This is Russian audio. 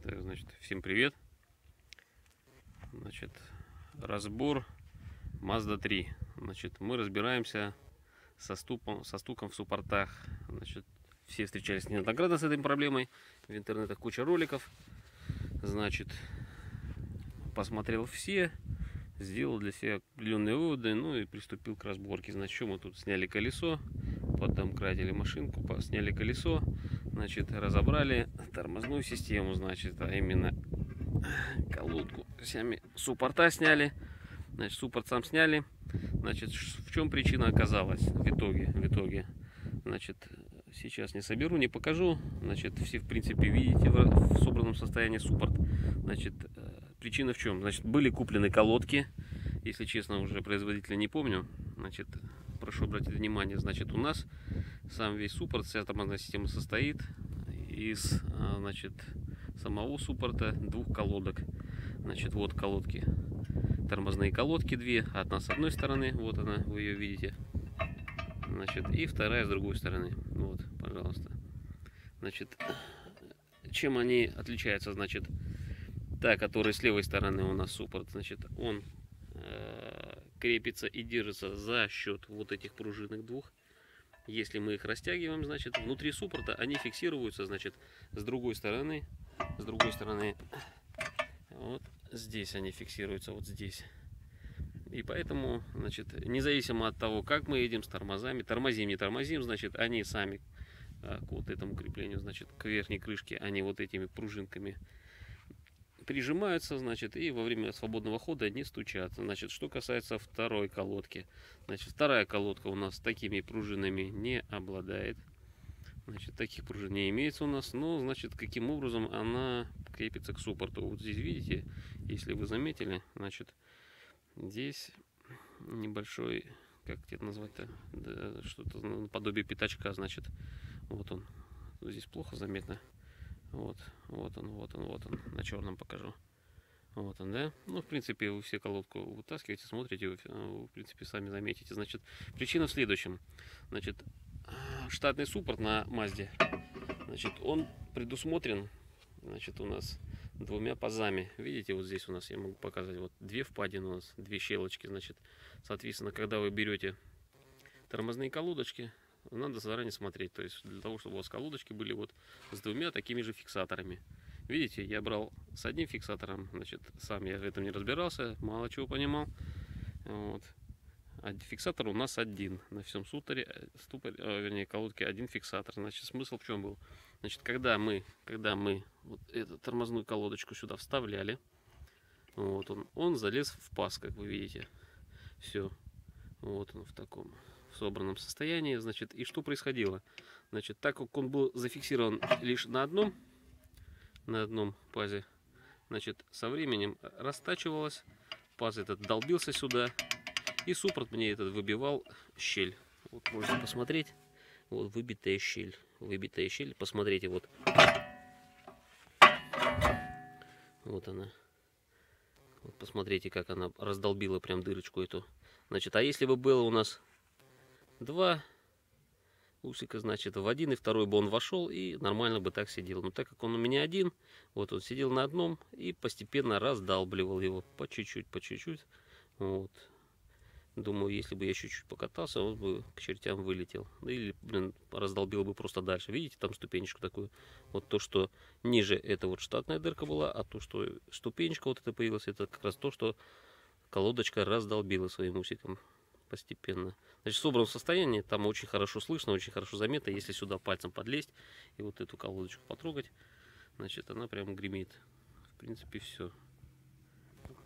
Так, значит, всем привет. Значит, разбор Mazda 3. Значит, мы разбираемся со стуком в суппортах. Значит, все встречались неоднократно с этой проблемой. В интернетах куча роликов. Значит, посмотрел все, сделал для себя определенные выводы, ну и приступил к разборке. Значит, что мы тут сняли колесо, поддомкратили машинку, сняли колесо, значит, разобрали тормозную систему, значит, а именно колодку, сами суппорта сняли, значит, суппорт сам сняли. Значит, в чем причина оказалась в итоге, значит, сейчас не соберу, не покажу. Значит, все в принципе видите в собранном состоянии суппорт. Значит, причина в чем? Значит, были куплены колодки, если честно, уже производителя не помню. Значит, прошу обратить внимание, значит, у нас сам весь суппорт, вся тормозная система состоит из, значит, самого суппорта двух колодок. Значит, вот колодки, тормозные колодки две, одна с одной стороны, вот она, вы ее видите, значит, и вторая с другой стороны, вот, пожалуйста. Значит, чем они отличаются? Значит, та, которая с левой стороны у нас суппорт, значит, он крепится и держится за счет вот этих пружинок двух. Если мы их растягиваем, значит, внутри суппорта они фиксируются, значит, с другой стороны, вот здесь они фиксируются, вот здесь. И поэтому, значит, независимо от того, как мы едем с тормозами, тормозим, не тормозим, значит, они сами к вот этому креплению, значит, к верхней крышке, они вот этими пружинками прижимаются, значит, и во время свободного хода не стучат. Значит, что касается второй колодки, значит, вторая колодка у нас такими пружинами не обладает. Значит, таких пружин не имеется у нас, но, значит, каким образом она крепится к суппорту. Вот здесь видите, если вы заметили, значит, здесь небольшой, как это назвать-то, да, что-то наподобие пятачка, значит, вот он, здесь плохо заметно. Вот он, на черном покажу. Вот он, да? Ну, в принципе, вы все колодку вытаскиваете, смотрите, вы, в принципе, сами заметите. Значит, причина в следующем. Значит, штатный суппорт на Мазде, значит, он предусмотрен, значит, у нас двумя пазами. Видите, вот здесь у нас, я могу показать, вот две впадины у нас, две щелочки. Значит, соответственно, когда вы берете тормозные колодочки, надо заранее смотреть, то есть для того, чтобы у вас колодочки были вот с двумя такими же фиксаторами. Видите, я брал с одним фиксатором, значит, сам я в этом не разбирался, мало чего понимал. Вот. А фиксатор у нас один на всем вернее, колодке один фиксатор. Значит, смысл в чем был? Значит, когда мы вот эту тормозную колодочку сюда вставляли, вот он залез в паз, как вы видите. Все, вот он в таком собранном состоянии, значит, и что происходило? Значит, так как он был зафиксирован лишь на одном пазе, значит, со временем растачивалось, паз этот долбился сюда, и суппорт мне этот выбивал щель. Вот можно посмотреть, вот выбитая щель, посмотрите, вот она, вот посмотрите, как она раздолбила прям дырочку эту. Значит, а если бы было у нас два усика, значит, в один и второй бы он вошел и нормально бы так сидел. Но так как он у меня один, вот он сидел на одном и постепенно раздалбливал его по чуть-чуть. Вот. Думаю, если бы я чуть-чуть покатался, он бы к чертям вылетел. Или, блин, раздолбил бы просто дальше. Видите, там ступенечку такую. Вот то, что ниже, это вот штатная дырка была, а то, что ступенечка вот это появилась, это как раз то, что колодочка раздолбила своим усиком постепенно. Значит, в собранном состоянии, там очень хорошо слышно, очень хорошо заметно. Если сюда пальцем подлезть и вот эту колодочку потрогать, значит, она прям гремит. В принципе, все.